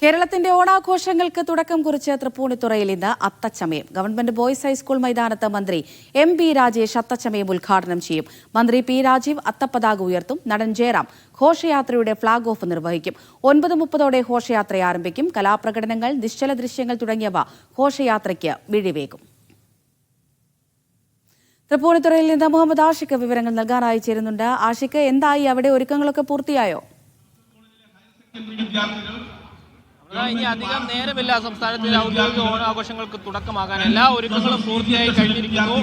കേരളത്തിന്റെ ഓണാഘോഷങ്ങൾക്ക് തുടക്കം കുറിച്ച് തൃപ്പൂണിത്തുറയിൽ ഇന്ന് അത്തച്ചമയം. ഗവൺമെന്റ് ബോയ്സ് ഹൈസ്കൂൾ മൈതാനത്ത് മന്ത്രി എം.പി. രാജേഷ് അത്തച്ചമയം ഉദ്ഘാടനം ചെയ്യും. മന്ത്രി പി. രാജീവ് അത്തപ്പതാക ഉയർത്തും. നടൻ ജയറാം ഘോഷയാത്രയുടെ ഫ്ളാഗ് ഓഫ് നിർവഹിക്കും. 9:30 ഘോഷയാത്ര ആരംഭിക്കും. കലാപ്രകടനങ്ങൾ, നിശ്ചല ദൃശ്യങ്ങൾ തുടങ്ങിയവ ഘോഷയാത്രയ്ക്ക് മിഴിവേകും. തൃപ്പൂണിത്തുറയിൽ നിന്ന് മുഹമ്മദ് ആഷിഖ് വിവരങ്ങൾ നൽകാനായി ചേരുന്നുണ്ട്. ആഷിഖ്, എന്തായി അവിടെ? ഒരുക്കങ്ങളൊക്കെ പൂർത്തിയായോ? ഇനി അധികം നേരമില്ല സംസ്ഥാനത്തിലെ ഔദ്യോഗിക ഓണാഘോഷങ്ങൾക്ക് തുടക്കമാകാൻ. എല്ലാ ഒരുക്കങ്ങളും പൂർത്തിയായി കഴിഞ്ഞിരിക്കുന്നു.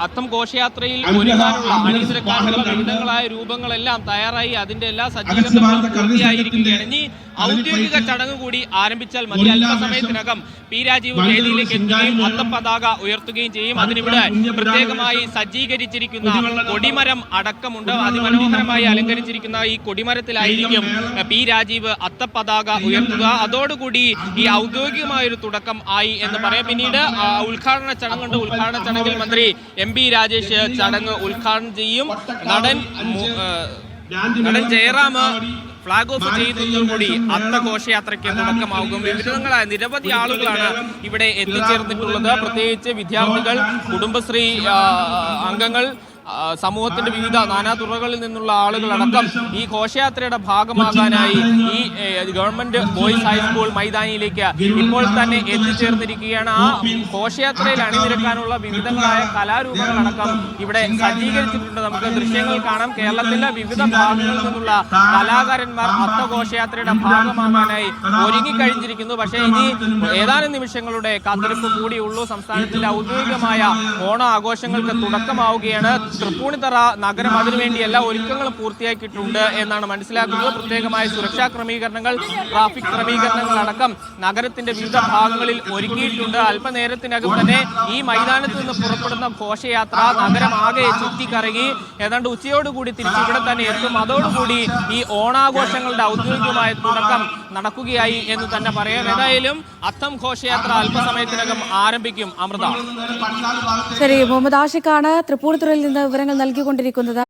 അത്തം ഘോഷയാത്രയിൽ ഒരുക്കാനുള്ള അണിനിരക്കാനുള്ള വിവിധങ്ങളായ രൂപങ്ങളെല്ലാം തയ്യാറായി. അതിന്റെ എല്ലാ സജ്ജീകരണങ്ങളും പൂർത്തിയായിരിക്കുകയാണ്. ഇനി ഔദ്യോഗിക ചടങ്ങ് കൂടി ആരംഭിച്ചാൽ മതി. അല്പസമയത്തിനകം പി. രാജീവ് വേദിയിലേക്ക് എത്തുകയും അത്തപ്പതാക ഉയർത്തുകയും ചെയ്യും. അതിനിവിടെ പ്രത്യേകമായി സജ്ജീകരിച്ചിരിക്കുന്ന കൊടിമരം അടക്കമുണ്ട്. അതിമനോഹരമായി അലങ്കരിച്ചിരിക്കുന്ന ഈ കൊടിമരത്തിലായിരിക്കും പി. രാജീവ് അത്തപ്പതാക ഉയർത്തുക. അതോടുകൂടി ഈ ഔദ്യോഗികമായൊരു തുടക്കം ആയി എന്ന് പറയാം. പിന്നീട് ഉദ്ഘാടന ചടങ്ങുണ്ട്. ഉദ്ഘാടന ചടങ്ങിൽ മന്ത്രി എം.പി. രാജേഷ് ചടങ്ങ് ഉദ്ഘാടനം ചെയ്യും. നടൻ ജയറാം ഫ്ളാഗ് ഓഫ് ചെയ്യുന്നതോടുകൂടി അത്തഘോഷയാത്രയ്ക്ക് തുടക്കമാകും. വിവിധങ്ങളായ നിരവധി ആളുകളാണ് ഇവിടെ എത്തിച്ചേർന്നിട്ടുള്ളത്. പ്രത്യേകിച്ച് വിദ്യാർത്ഥികൾ, കുടുംബശ്രീ അംഗങ്ങൾ, സമൂഹത്തിന്റെ വിവിധ നാനാതുറകളിൽ നിന്നുള്ള ആളുകളടക്കം ഈ ഘോഷയാത്രയുടെ ഭാഗമാകാനായി ഈ ഗവൺമെന്റ് ബോയ്സ് ഹൈസ്കൂൾ മൈതാനിയിലേക്ക് ഇപ്പോൾ തന്നെ എത്തിച്ചേർന്നിരിക്കുകയാണ്. ആ ഘോഷയാത്രയിൽ അണിനിരക്കാനുള്ള വിവിധങ്ങളായ കലാരൂപങ്ങളടക്കം ഇവിടെ സജ്ജീകരിച്ചിട്ടുണ്ട്. നമുക്ക് ദൃശ്യങ്ങൾ കാണാം. കേരളത്തിലെ വിവിധ ഭാഗങ്ങളിൽ നിന്നുള്ള കലാകാരന്മാർ അത്തഘോഷയാത്രയുടെ ഭാഗമാകാനായി ഒരുങ്ങിക്കഴിഞ്ഞിരിക്കുന്നു. പക്ഷേ ഇനി ഏതാനും നിമിഷങ്ങളുടെ കാത്തിരിപ്പ് കൂടിയുള്ളൂ. സംസ്ഥാനത്തിന്റെ ഔദ്യോഗികമായ ഓണാഘോഷങ്ങൾക്ക് തുടക്കമാവുകയാണ്. തൃപ്പൂണിത്തറ നഗരം അതിനുവേണ്ടി എല്ലാ ഒരുക്കങ്ങളും പൂർത്തിയാക്കിയിട്ടുണ്ട് എന്നാണ് മനസ്സിലാക്കുന്നത്. പ്രത്യേകമായ സുരക്ഷാ ക്രമീകരണങ്ങൾ, ട്രാഫിക് ക്രമീകരണങ്ങൾ അടക്കം നഗരത്തിന്റെ വിവിധ ഭാഗങ്ങളിൽ ഒരുക്കിയിട്ടുണ്ട്. അല്പനേരത്തിനകം തന്നെ ഈ മൈതാനത്ത് നിന്ന് പുറപ്പെടുന്ന ഘോഷയാത്ര നഗരം ആകെ ചുറ്റിക്കറങ്ങി ഏതാണ്ട് ഉച്ചയോടുകൂടി തിരിച്ച് ഇവിടെ തന്നെ എത്തും. അതോടുകൂടി ഈ ഓണാഘോഷങ്ങളുടെ ഔദ്യോഗികമായ തുടക്കം നടക്കുകയായി എന്ന് തന്നെ പറയാം. ഏതായാലും അത്തം ഘോഷയാത്ര അല്പസമയത്തിനകം ആരംഭിക്കും. അമൃത. ശരി, മുഹമ്മദ് ആഷിഖാണ് തൃപ്പൂണിത്തുറയിൽ നിന്ന് വിവരങ്ങൾ നൽകിക്കൊണ്ടിരിക്കുന്നത്.